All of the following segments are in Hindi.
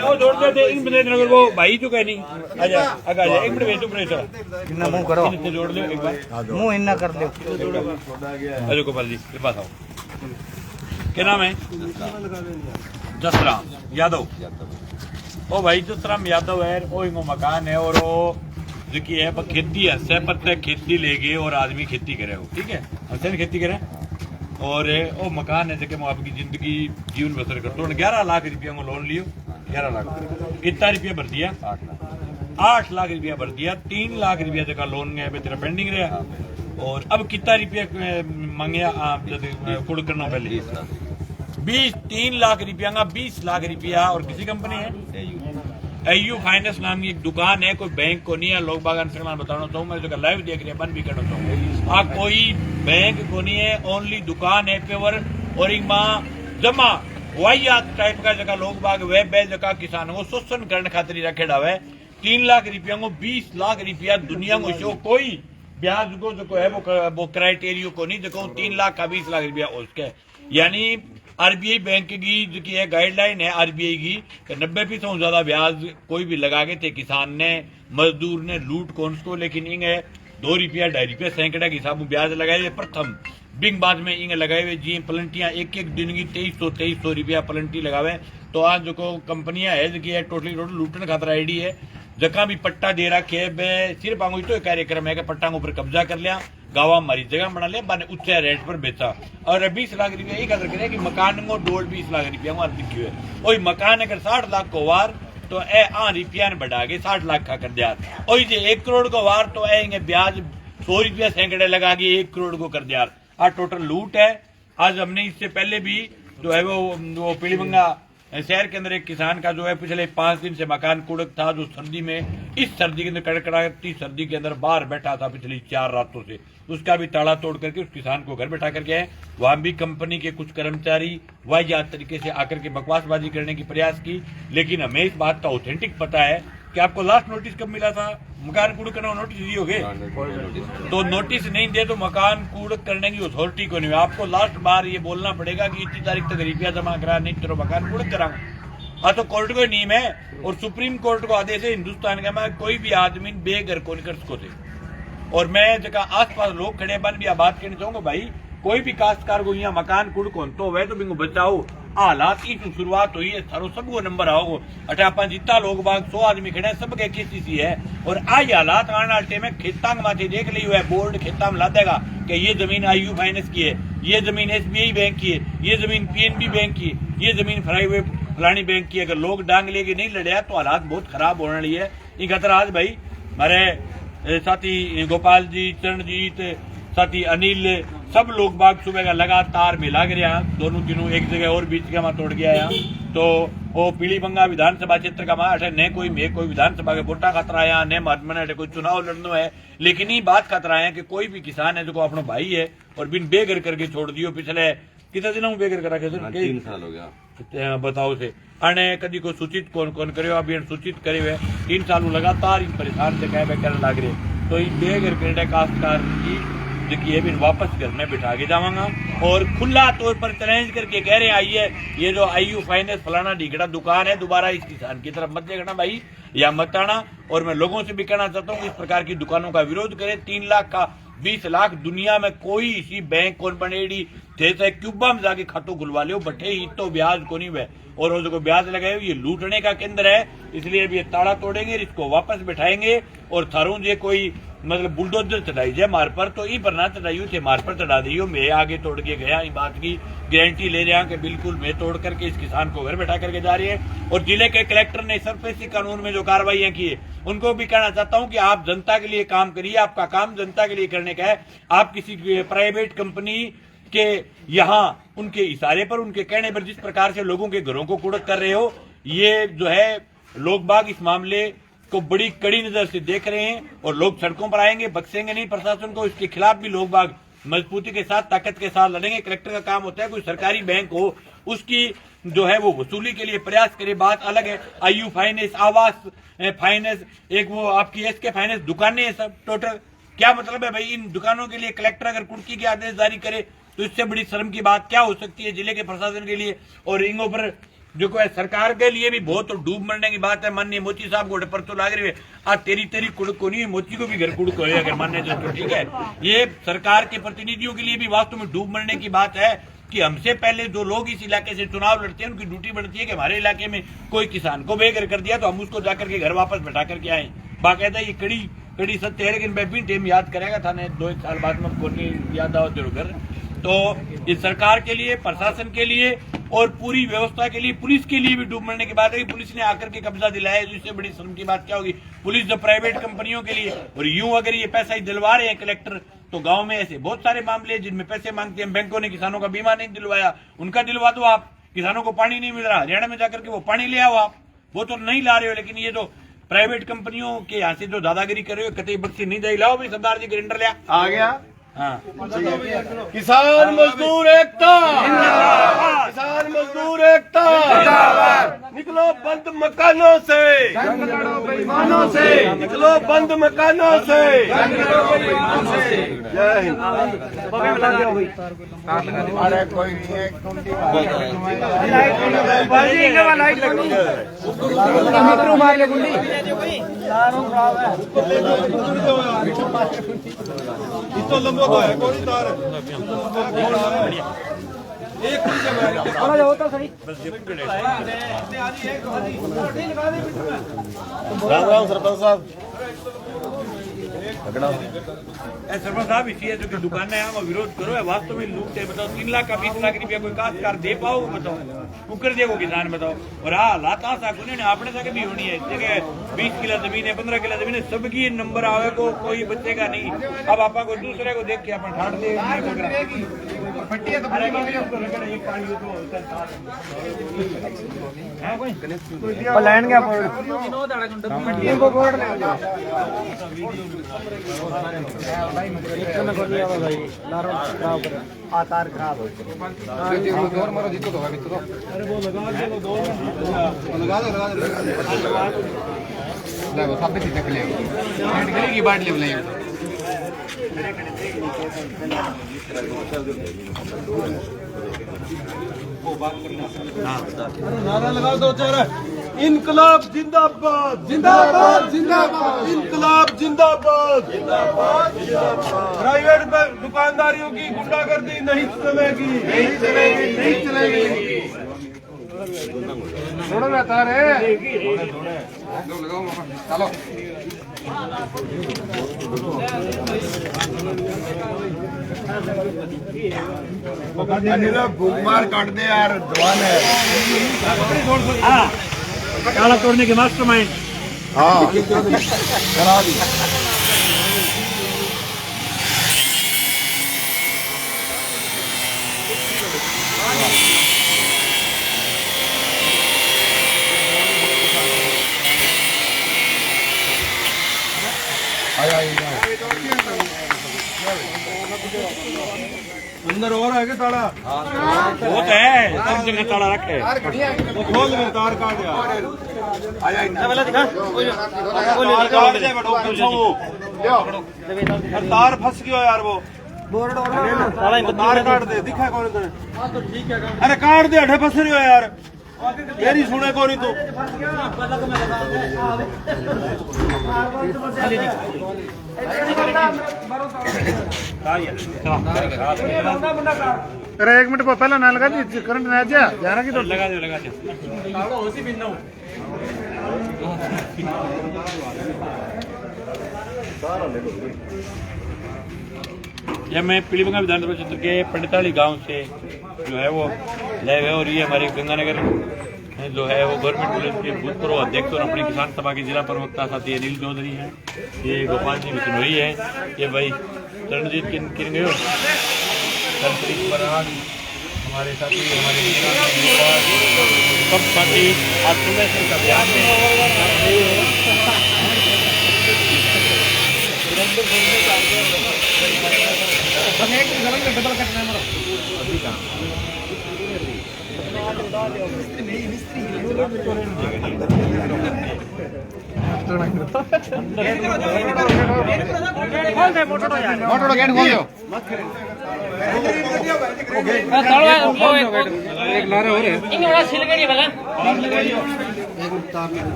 वो जोड़ते थे इन बंदे नगर वो भाई तो कह नहीं आजा आगे आजा एक मिनट भेजो प्रेशर इन्ना मुंह करो इनसे जोड़ लो एक बार मुंह इन्ना कर लो अजय गोपाल जी मेरे पास आओ क्या नाम है जसराम यादव ओ भाई जसराम यादव है वो इनको मकान है और वो जो की है खेती है सहपत्र खेती लेके और आदमी खेती करे हो ठीक है हमसे खेती करे और वो मकान है जो आपकी जिंदगी जीवन बसर करते हो 11 लाख रुपया को लोन लियो 11 लाख कितना रुपया भर दिया 8 लाख रुपया भर दिया 3 लाख रुपया जगह लोन तेरा पेंडिंग रहा और अब कितना रुपया मांगे कुड़ करना पहले 3 लाख रुपया का 20 लाख रुपया और किसी कंपनी है AU फाइनेंस नाम की एक दुकान है कोई बैंक को नहीं है लोग बागान से बताना चाहूँ मैं जो लाइव देख रहे हैं बंद भी करना चाहूँ कोई बैंक को नहीं है ओनली दुकान है पेवर और एक जमा वाहियात टाइप का जगह लोग बाग वे बे जगह किसानों को शोषण करने खातिर रखे डावे 3 लाख रुपया को 20 लाख रुपया दुनिया को शो कोई ब्याज को जो है वो क्राइटेरियो को नहीं देखो 3 लाख का 20 लाख रुपया उसके यानी आरबीआई बैंक की जो की गाइडलाइन है आरबीआई की 90% ज्यादा ब्याज कोई भी लगा के थे किसान ने मजदूर ने लूट कौन को लेकिन इंगे 2 रुपया 2.5 रुपया सैकड़ा के हिसाब में ब्याज लगाए प्रथम बिंग बाद में इंगे लगाए हुए जी पलंटियां एक दिन की 2300 रुपया पलंटी लगावे तो आज जो कंपनियां है जो की टोटली लूटने खातर आईडी है जहाँ भी पट्टा दे रखे है सिर्फ आंगो तो कार्यक्रम है कि पट्टा के ऊपर कब्जा कर लिया गावा हमारी जगह बना लिया बने उच्च रेट पर बेचा और 20 लाख रुपया यही कदर करे कि मकान को 20 लाख रुपया वहां दिखी हुए वही मकान अगर 60 लाख को वार तो ए रुपया ने बढ़ा के 60 लाख का कर दिया वही जो 1 करोड़ को वार तो ब्याज 100 रुपया सैकड़े लगा के 1 करोड़ को कर दिया आज टोटल लूट है। आज हमने इससे पहले भी जो है वो पीलीबंगा शहर के अंदर एक किसान का जो है पिछले 5 दिन से मकान कुड़क था जो सर्दी में इस सर्दी के अंदर कड़कड़ाती सर्दी के अंदर बाहर बैठा था पिछली 4 रातों से उसका भी ताला तोड़ करके उस किसान को घर बैठा करके आए वहां भी कंपनी के कुछ कर्मचारी वाहियात तरीके से आकर के बकवासबाजी करने की प्रयास की लेकिन हमें इस बात का ऑथेंटिक पता है कि आपको लास्ट नोटिस कब मिला था मकान कूड़ करने नोटिस दिए तो नोटिस नहीं दे तो मकान कूड़ करने की अथॉरिटी को नहीं आपको लास्ट बार ये बोलना पड़ेगा कि इतनी तारीख तक रुपया जमा करा नहीं तेरा मकान कूड़ कराऊंगा तो कोर्ट को नियम है और सुप्रीम कोर्ट को आदेश है हिंदुस्तान का मैं कोई भी आदमी बेघर को नहीं कर सको और मैं जगह आस पास लोग खड़े बन भी बात करनी चाहूंगा भाई कोई भी काश्तकार को यहाँ मकान कुड़ कौन तो वह तो बिंगो बचाओ हालात की शुरुआत हुई है थारो सब को नंबर आओ अठा जितना लोग बाग 100 आदमी खड़े सब के केसीसी है और आई हालात आने वाले में खेता माथे देख ली हुआ है बोर्ड खेता में ला देगा कि ये जमीन AU फाइनेंस की है ये जमीन SBI बैंक की है ये जमीन PNB बैंक की है ये जमीन फलानी बैंक की अगर लोग डांग लेके नहीं लड़े तो हालात बहुत खराब होने वाली है ये खतरा आज भाई हमारे साथी गोपाल जी चरणजीत साथी अनिल सब लोग बाग सुबह का लगातार में लग रहा दोनों तीनों एक जगह और बीच का तोड़ गया यहाँ तो वो पीलीबंगा विधानसभा क्षेत्र का माठ है न कोई विधानसभा के वोटा खतरा है न महात्मा कोई चुनाव लड़ना है लेकिन ये बात खतरा है कि कोई भी किसान है जो अपना भाई है और बिन बेघर करके छोड़ दियो पिछले कितने दिनों में बेघर करा के 3 साल हो गया बताओ से अने कभी को सूचित कौन करो अभी सूचित करे हुए 3 साल लगातार इन परेशान से कह करने लग रहे तो ये बेघर करने काश्तकार की देखिए भी वापस घर में बिठा के जाऊंगा और खुला तौर पर चैलेंज करके कह रहे हैं आइए ये जो AU फाइनेंस फलाना ढीकड़ा दुकान है दोबारा इस किसान की तरफ मत देखना भाई या मत आना और मैं लोगों से भी कहना चाहता हूँ इस प्रकार की दुकानों का विरोध करें 3 लाख का 20 लाख दुनिया में कोई इसी बैंक कौन बनेगी थे क्यूबा में जाके खातों खुलवा लो बटे ही तो ब्याज को नहीं हुए और वो जो ब्याज लगाए ये लूटने का केंद्र है इसलिए अब ये ताला तोड़ेंगे इसको वापस बैठाएंगे और थारू जे कोई मतलब बुलडोजर चढ़ाई जाए मार पर तो ई पर ना चढ़ाई थे मार पर चढ़ा दी मैं आगे तोड़ के गया इस बात की गारंटी ले रहा कि बिल्कुल मैं तोड़ करके इस किसान को घर बैठा करके जा रही है और जिले के कलेक्टर ने सरफेसी कानून में जो कार्रवाइयां की है उनको भी कहना चाहता हूं कि आप जनता के लिए काम करिए आपका काम जनता के लिए करने का है आप किसी प्राइवेट कंपनी के यहाँ उनके इशारे पर उनके कहने पर जिस प्रकार से लोगों के घरों को कुड़क कर रहे हो ये जो है लोग बाग इस मामले को बड़ी कड़ी नजर से देख रहे हैं और लोग सड़कों पर आएंगे बख्शेंगे नहीं प्रशासन को इसके खिलाफ भी लोग बाग मजबूती के साथ ताकत के साथ लड़ेंगे। कलेक्टर का काम होता है कोई सरकारी बैंक हो उसकी जो है वो वसूली के लिए प्रयास करे बात अलग है। AU फाइनेंस आवास फाइनेंस एक वो आपकी SK फाइनेंस दुकानें हैं सब टोटल क्या मतलब है भाई इन दुकानों के लिए कलेक्टर अगर कुर्की के आदेश जारी करे तो इससे बड़ी शर्म की बात क्या हो सकती है जिले के प्रशासन के लिए। और रिंगों पर जो है सरकार के लिए भी बहुत डूब मरने की बात है। माननीय मोची साहब को पर तो लाग रही है आ तेरी कुड़ को नहीं, मोची को भी घर कुड़ को है अगर मानने जाए तो ठीक है। ये सरकार के प्रतिनिधियों के लिए भी वास्तव में डूब मरने की बात है कि हमसे पहले जो लोग इस इलाके से चुनाव लड़ते हैं उनकी ड्यूटी बनती है कि हमारे इलाके में कोई किसान को बेघर कर दिया तो हम उसको जाकर के घर वापस बैठा करके आए। बाकायदा ये कड़ी सत्य है, लेकिन मैं भी टाइम याद करेगा था 2-1 साल बाद में कोई याद आओ घर। तो इस सरकार के लिए, प्रशासन के लिए और पूरी व्यवस्था के लिए, पुलिस के लिए भी डूब मरने की बात है कि पुलिस ने आकर के कब्जा दिलाया। तो इससे बड़ी शर्म की बात क्या होगी पुलिस जो प्राइवेट कंपनियों के लिए। और यूं अगर ये पैसा ही दिलवा रहे हैं कलेक्टर, तो गांव में ऐसे बहुत सारे मामले हैं जिनमें पैसे मांगते हैं। बैंकों ने किसानों का बीमा नहीं दिलवाया, उनका दिलवा दो आप। किसानों को पानी नहीं मिल रहा, हरियाणा में जाकर के वो पानी ले आओ आप, वो तो नहीं ला रहे हो। लेकिन ये जो प्राइवेट कंपनियों के यहाँ से जो दादागिरी कर रहे हो, कतई बख्शी नहीं दे। लाओ भाई सरदार जी ग्राइंडर लिया आ गया। हाँ, किसान मजदूर एकता, किसान मजदूर एकता, निकलो बंद मकानों से, निकलो बंद मकानों से। जय हिंद। अरे कोई नहीं है, है कोई तार एक राम सरपंच साहब। सरपंच साहब इसी है जो कि दुकानें हैं वो विरोध करो है, वास्तव में लूट है। बताओ 3 लाख का 20 लाख रुपया कोई काश्तकार दे पाओ, बताओ कुकर देगो किसान, बताओ। और हाँ लाता सा कुने आपने सा भी होनी है। इस जगह 20 किलो जमीन है, 15 किलो जमीन है, सबकी नंबर आवे को कोई बचेगा नहीं। अब आपा को दूसरे को देख के अपन ठाड़ दे लैंड गया आकार खराब हो नारा लगा दो चार। इनकलाब जिंदाबाद, जिंदाबाद, जिंदाबाद, इनकलाब जिंदाबाद, जिंदाबाद, जिंदाबाद। प्राइवेट दुकानदारियों की गुंडागर्दी नहीं चलेगी, नहीं चलेगी, नहीं चलेगी। थोड़ा रहता है चलो। भूखमार काट दे यार, जवान है। काला तोड़ने के मास्टरमाइंड। हाँ करा दी। अंदर और है क्या ताला? वो तो है, सब जगह ताला रखे। वो खोल में तार काट यार। तार फंस गया यार, वो तार काट दे। दिखा कौन? अरे काट दे, अठे फंस रही हो यार। मेरी सुने को नहीं तू। अरे 1 मिनट पहले ना लगा दी करंट ना जा जाना की तो लगा दे यह मैं पीलीबंगा विधानसभा क्षेत्र के पंडिताली गांव से जो है वो लाइव है। और ये हमारे गंगानगर जो है वो गवर्नमेंट पुलिस के भूतपूर्व अध्यक्ष और अपनी किसान सभा के जिला प्रवक्ता साथी अनिल चौधरी हैं, ये गोपाल जी बिश्नोई है, ये भाई रणजीत किरंगे, हमारे साथी हमारे सब साथी आज सुबह से अभियान में मोटर गेट खोल दो।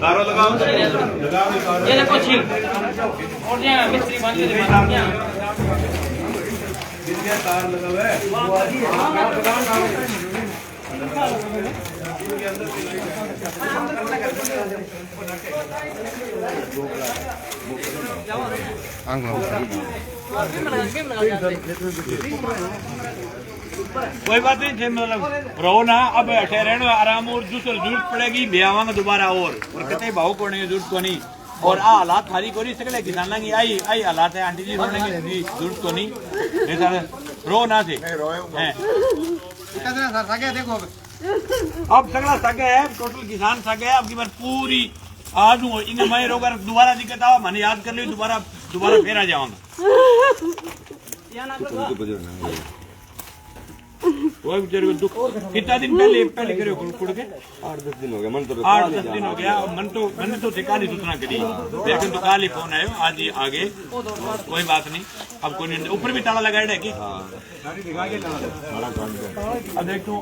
तारा लगाओ ये देखो छी और ये मिस्त्री बन के मार तार लगा हुआ है कोई बात नहीं थे, मतलब रहो ना, अब अठे रहने आराम और दूसरी जरूरत पड़ेगी ब्यावांगे दोबारा और कतई भाव कोने की जरूरत को नहीं। और आ हालात थारी को नहीं सकले किसान की आई हालात है आंटी जी रोने की जरूरत को नहीं, ऐसा रो ना थे अब सगला सगे है, टोटल किसान सगे है। अब की बार पूरी आज हूँ इन्हें मैं रोकर दोबारा दिक्कत आओ मैंने याद कर ली, दोबारा फिर आ जाऊंगा। वो बेचारे को दुख कितना दिन पहले करे कुड़ के 8-10 दिन हो गया। मन तो 8-10 दिन हो गया। मैंने तो काल ही सूचना करी, लेकिन तो काल ही फोन आयो आज ही आगे। कोई बात नहीं, अब कोई नहीं, ऊपर भी ताला लगाया है कि अब देखो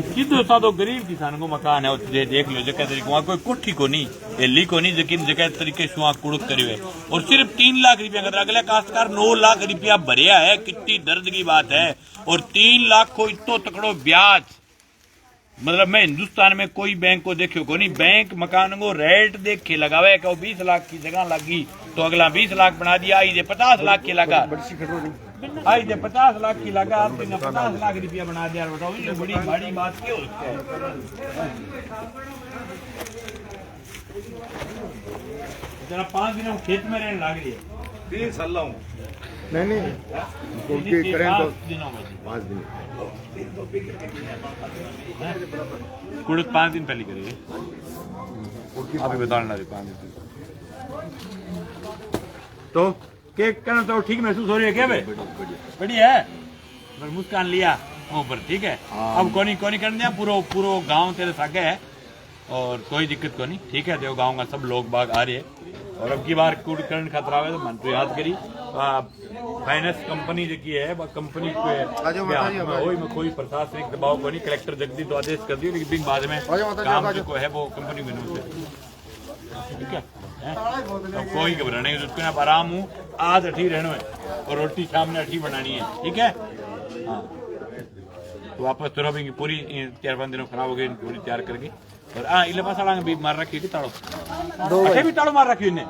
सीधो साधो गरीब किसान को मकान है, उसे देख लो जगह तरीके वहाँ कोई कोठी को नहीं एली को नहीं, लेकिन जगह तरीके से वहाँ कुड़क करी है और सिर्फ 3 लाख रुपया का अगले काश्तकार 9 लाख रुपया भरिया है। कितनी दर्द की बात है। और 3 लाख को इतो तकड़ो ब्याज, मतलब मैं हिंदुस्तान में कोई बैंक को देखो को नहीं, बैंक मकान को रेट देख के लगावे कि 20 लाख की जगह लगी तो अगला 20 लाख बना दिया, आई 50 लाख की लगा, आई 50 लाख की लगा, आपने 50 लाख रुपया बना दिया। बताओ ये बड़ी बड़ी बात क्यों है। जरा 5 दिनों खेत में रहने लग रही है 3 साल लाऊं नहीं उनकी करें तो 5 दिन कुड़क 5 दिन पहले करेंगे, अभी बताना 5 दिन तो केक करना तो ठीक महसूस हो रही है क्या भाई? बढ़िया है, मुस्कान लिया ऊपर ठीक है। अब कोनी करने दिया, पूरा गांव तेरे सागे है और कोई दिक्कत को नहीं, ठीक है। देखो गांव का सब लोग बाग आ रहे हैं और अब की बार कूड़ करंट खतरा है तो मन तो याद करी फाइनेंस कंपनी जो की है कंपनी में कोई प्रशासनिक दबाव को नहीं, कलेक्टर जगदी तो आदेश कर दियो, लेकिन बाद में काम जो है वो कंपनी में नहीं, ठीक है। अब कोई घबराने की जरूरत नहीं, आप आराम हूँ, आज अठी रहना है और रोटी शाम ने अठी बनानी है, ठीक है। हाँ तो वापस तो भी पूरी 4-5 दिनों खराब हो गई, पूरी तैयार करके और इले पास भी मार रखी थी ताड़ो, अच्छे भी ताड़ो मार रखी इन्हें,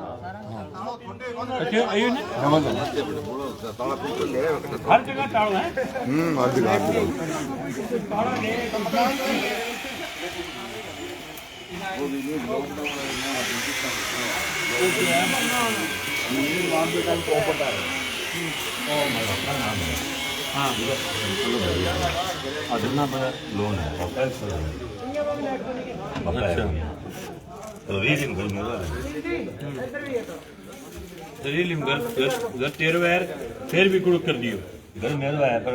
हर जगह ताड़ो है। लोन है तेरे वैर फिर भी कुड़क कर दियो घर में है पर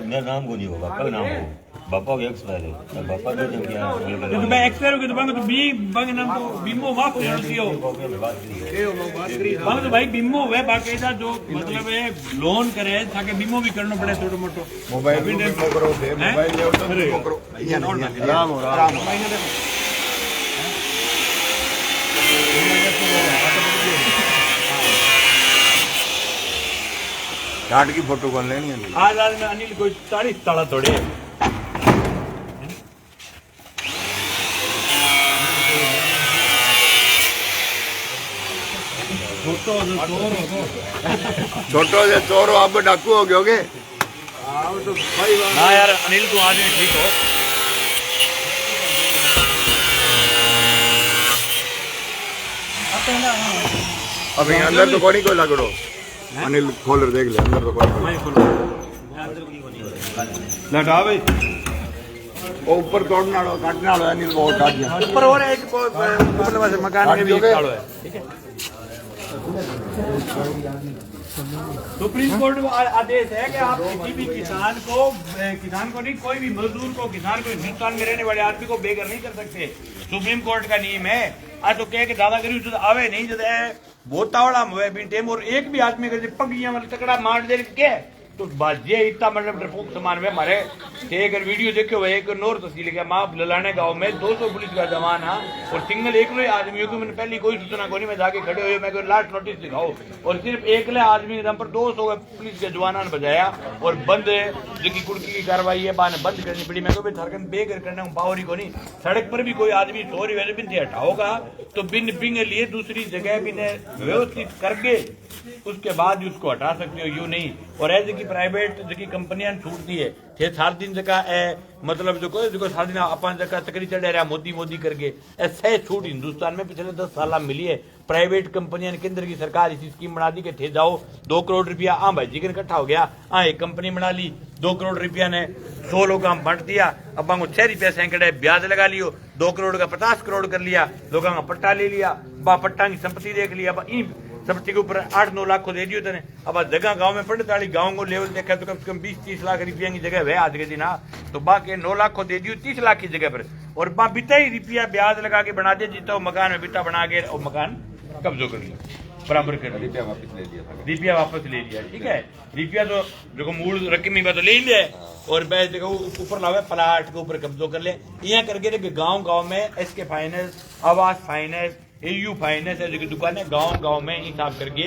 मेरा नाम को नहीं होगा, कब नाम हो बापा के एक्सपायर है, बापा दे देंगे तो मैं एक्सपायर हो गया तो बंग तो बी बंग नाम तो बीमो माफ हो जाती हो बंग तो भाई बीमो है बाकायदा जो मतलब है लोन करे ताकि बीमो भी करना पड़े छोटो मोटो मोबाइल करो दे मोबाइल ले करो राम हो राम कार्ड की फोटो कौन लेनी है आज में अनिल कोई 40 ताला तोड़े छोटो से चोर हो आप डाकू हो गए ना यार अनिल तू आज ठीक हो अभी अंदर तो कोनी को लगड़ो अनिल खोल देख ले अंदर तो कोई लटा भाई वो ऊपर तोड़ना लो काटना लो अनिल बहुत काट दिया ऊपर और एक मतलब मकान में भी कालो है ठीक है सुप्रीम कोर्ट का आदेश है कि आप किसी भी किसान को नहीं, कोई भी मजदूर को, किसान को, हिंदुस्तान में रहने वाले आदमी को बेघर नहीं कर सकते। सुप्रीम कोर्ट का नियम है। आज तो कह के दादागिरी तो आवे नहीं, जो है बहुत तावड़ा हुए भी टेम, और एक भी आदमी अगर पगियां मतलब तकड़ा मार दे के तो बात ये इतना मतलब डरपोक समान में हमारे अगर वीडियो देखे हुए एक नोर तस्वीर के माँ ललाने गांव में 200 पुलिस का जवान है और सिंगल एकले आदमियों की मैंने पहली कोई सूचना को नहीं, मैं जाके खड़े हुए मैं लास्ट नोटिस दिखाओ और सिर्फ एकले आदमी के दम पर 200 पुलिस के जवाना ने बजाया और बंद जिनकी कुड़की की कार्रवाई है बाने बंद करनी पड़ी। मैं सरकन बेघर करने पावरी को नहीं, सड़क पर भी कोई आदमी चोरी वैसे बिन हटाओगा तो बिन पिंग लिए दूसरी जगह भी व्यवस्थित करके उसके बाद उसको हटा सकते हो, यूं नहीं। और ऐसे की प्राइवेट जो कंपनियां छूटती है थे सार दिन जगह मतलब जो सार दिन अपन जगह तकरी चढ़े रहा मोदी करके ऐसे छूट हिंदुस्तान में पिछले 10 साल मिली है। प्राइवेट कंपनियां केंद्र की सरकार इसी स्कीम बना दी कि थे जाओ 2 करोड़ रुपया भाई जिगर इकट्ठा हो गया, एक कंपनी बना ली 2 करोड़ रुपया ने 100 लोग बांट दिया, अब को 6 रुपया सैकड़े ब्याज लगा लियो, 2 करोड़ का 50 करोड़ कर लिया, लोगों का पट्टा ले लिया, पट्टा की संपत्ति देख लिया, संपत्ति के ऊपर 8-9 लाख को दे दियो तेने। अब जगह गांव में 45 गांव को लेवल देखा तो कम से कम 20-30 लाख रुपया की जगह है आज के दिन, तो बाकी 9 लाख को दे दियो 30 लाख की जगह पर, और बिता ही रुपया ब्याज लगा के बना दिया जीता मकान में बिता बना के और मकान कब्जो कर लिया, बराबर कर रुपया वापस ले लिया। ठीक है, रुपया तो जो मूल रकम ही तो ले लिया और ऊपर लावे प्लाट के ऊपर कब्जो कर ले। यहाँ करके गाँव में एसके फाइनेंस, आवास फाइनेंस, एयू फाइनेंस है जो दुकान है गांव में हिसाब करके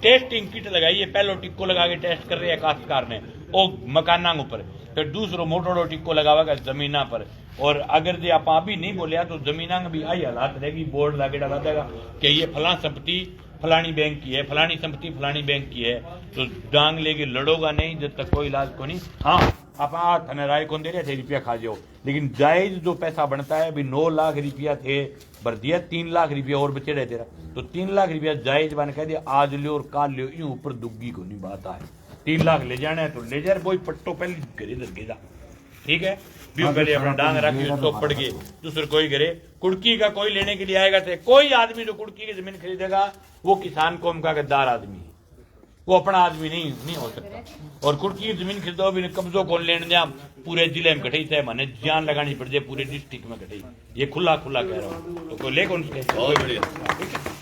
टेस्टिंग किट लगाई है। पहले टिक्को लगा के टेस्ट कर रहे हैं काश्तकार ने वो मकाना ऊपर, फिर दूसरो मोटो टिक्को लगावेगा जमीना पर, और अगर जो आप अभी नहीं बोलिया तो जमीना में भी आई हालात रहेगी, बोर्ड लगे डाला जाएगा कि ये फला संपत्ति फलानी बैंक की है, फलानी संपत्ति फलानी बैंक की है, तो डांग लेके लड़ोगा नहीं जब तक कोई इलाज को नहीं। हाँ आप थने राय कौन दे रहे थे रुपया खा जाओ, लेकिन जायज जो पैसा बनता है अभी 9 लाख रुपया थे भर दिया, 3 लाख रुपया और बचे रहे तेरा, तो 3 लाख रुपया जायज बन कह दिया आज लियो और काल लियो, यूं ऊपर दुग्गी को नहीं बात है। 3 लाख ले जाना है तो ले जा, वो पट्टो पहले घरे दे जा, ठीक है भी पहले अपना डांग रखी उसको पड़ गए, दूसरे कोई करे कुड़की का कोई लेने के लिए आएगा तो कोई आदमी जो कुड़की की जमीन खरीदेगा वो किसान कौम का गद्दार आदमी है, वो अपना आदमी नहीं हो सकता। और कुड़की की जमीन खरीदो भी कब्जों कौन लेने दिया, पूरे जिले में कटाई चाहे माने जान लगानी पड़ जाए पूरे डिस्ट्रिक्ट में कटाई, ये खुला कह रहा हूँ, तो कोई ले कौन से।